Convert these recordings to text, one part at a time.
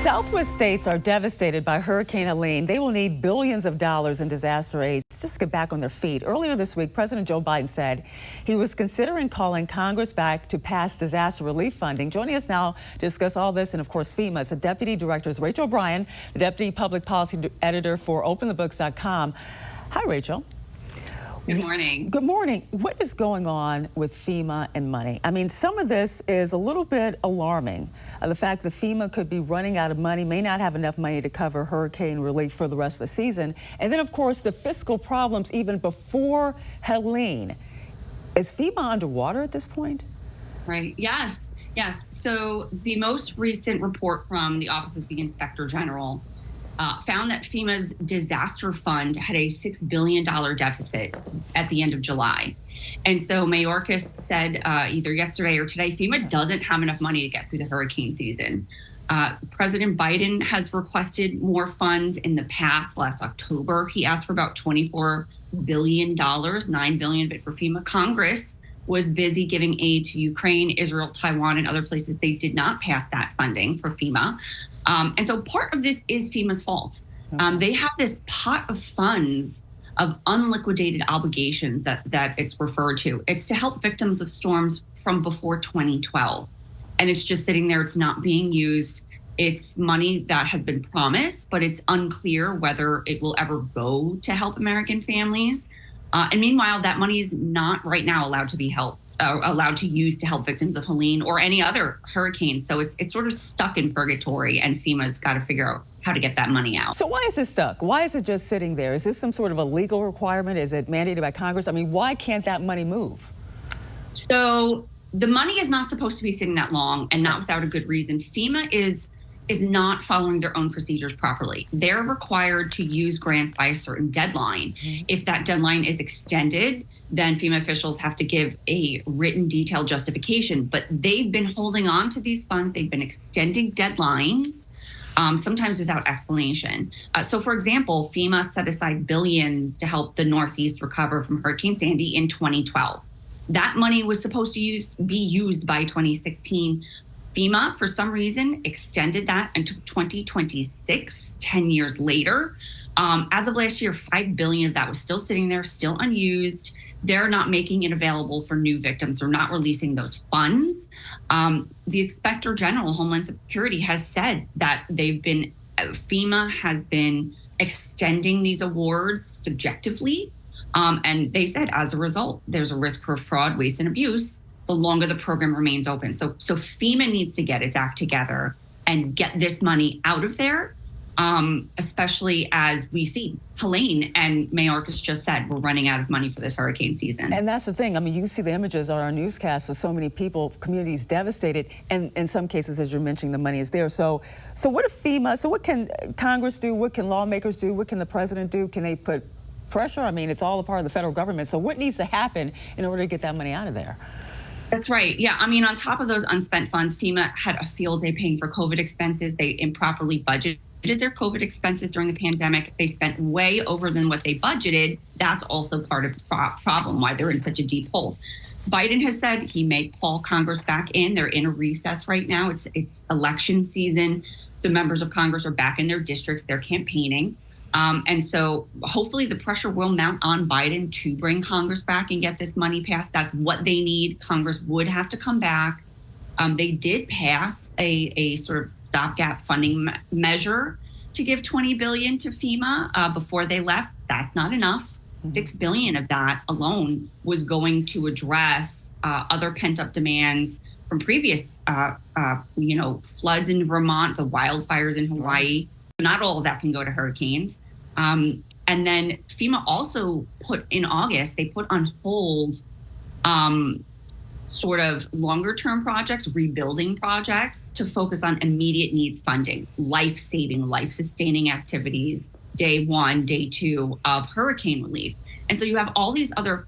Southwest states are devastated by Hurricane Helene. They will need billions of dollars in disaster aid just to get back on their feet. Earlier this week, President Joe Biden said he was considering calling Congress back to pass disaster relief funding. Joining us now to discuss all this and, of course, FEMA is the Deputy Director, Rachel Bryan, the Deputy Public Policy Editor for OpenTheBooks.com. Hi, Rachel. Good morning. Good morning. What is going on with FEMA and money? I mean, some of this is a little bit alarming. The fact that FEMA could be running out of money, may not have enough money to cover hurricane relief for the rest of the season. And then, of course, the fiscal problems even before Helene. Is FEMA underwater at this point? Right. Yes. So the most recent report from the Office of the Inspector General found that FEMA's disaster fund had a $6 billion deficit at the end of July. And so Mayorkas said either yesterday or today, FEMA doesn't have enough money to get through the hurricane season. President Biden has requested more funds in the past. Last October, he asked for about $24 billion, $9 billion of it for FEMA. Congress was busy giving aid to Ukraine, Israel, Taiwan, and other places. They did not pass that funding for FEMA. And so part of this is FEMA's fault. They have this pot of funds of unliquidated obligations that it's referred to. It's to help victims of storms from before 2012. And it's just sitting there. It's not being used. It's money that has been promised, but it's unclear whether it will ever go to help American families. And meanwhile, that money is not right now allowed to use to help victims of Helene or any other hurricane. So it's sort of stuck in purgatory, and FEMA's got to figure out how to get that money out. So why is it stuck? Why is it just sitting there? Is this some sort of a legal requirement? Is it mandated by Congress? I mean, why can't that money move? So the money is not supposed to be sitting that long, and not without a good reason. FEMA is not following their own procedures properly. They're required to use grants by a certain deadline. If that deadline is extended, then FEMA officials have to give a written detailed justification. But they've been holding on to these funds. They've been extending deadlines, sometimes without explanation. So, for example, FEMA set aside billions to help the Northeast recover from Hurricane Sandy in 2012. That money was supposed to be used by 2016. FEMA, for some reason, extended that until 2026, 10 years later. As of last year, $5 billion of that was still sitting there, still unused. They're not making it available for new victims. They're not releasing those funds. The Inspector General, Homeland Security, has said that FEMA has been extending these awards subjectively. And they said, as a result, there's a risk for fraud, waste, and abuse the longer the program remains open. So FEMA needs to get its act together and get this money out of there, especially as we see Helene and Mayorkas just said, we're running out of money for this hurricane season. And that's the thing. I mean, you see the images on our newscasts of so many people, communities devastated, and in some cases, as you're mentioning, the money is there. So what can Congress do? What can lawmakers do? What can the president do? Can they put pressure? I mean, it's all a part of the federal government. So what needs to happen in order to get that money out of there? That's right. Yeah. I mean, on top of those unspent funds, FEMA had a field day paying for COVID expenses. They improperly budgeted their COVID expenses during the pandemic. They spent way over than what they budgeted. That's also part of the problem, why they're in such a deep hole. Biden has said he may call Congress back in. They're in a recess right now. It's election season. So members of Congress are back in their districts. They're campaigning. And so hopefully the pressure will mount on Biden to bring Congress back and get this money passed. That's what they need. Congress would have to come back. They did pass a sort of stopgap funding measure to give $20 billion to FEMA before they left. That's not enough. $6 billion of that alone was going to address other pent-up demands from previous, floods in Vermont, the wildfires in Hawaii. Not all of that can go to hurricanes. And then FEMA also put on hold sort of longer term projects, rebuilding projects to focus on immediate needs funding, life-saving, life-sustaining activities, day one, day two of hurricane relief. And so you have all these other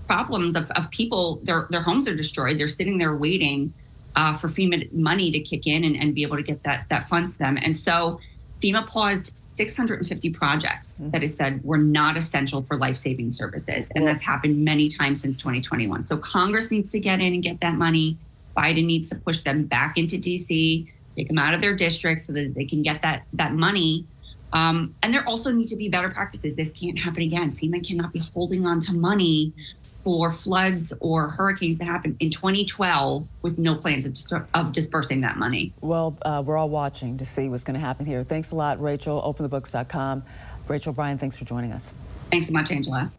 problems of people, their homes are destroyed. They're sitting there waiting for FEMA money to kick in and be able to get that funds to them. And so FEMA paused 650 projects that it said were not essential for life-saving services. And that's happened many times since 2021. So Congress needs to get in and get that money. Biden needs to push them back into D.C. take them out of their district so that they can get that money. And there also needs to be better practices. This can't happen again. FEMA cannot be holding on to money for floods or hurricanes that happened in 2012 with no plans of dispersing that money. Well, we're all watching to see what's going to happen here. Thanks a lot, Rachel, openthebooks.com. Rachel Bryan, thanks for joining us. Thanks so much, Angela.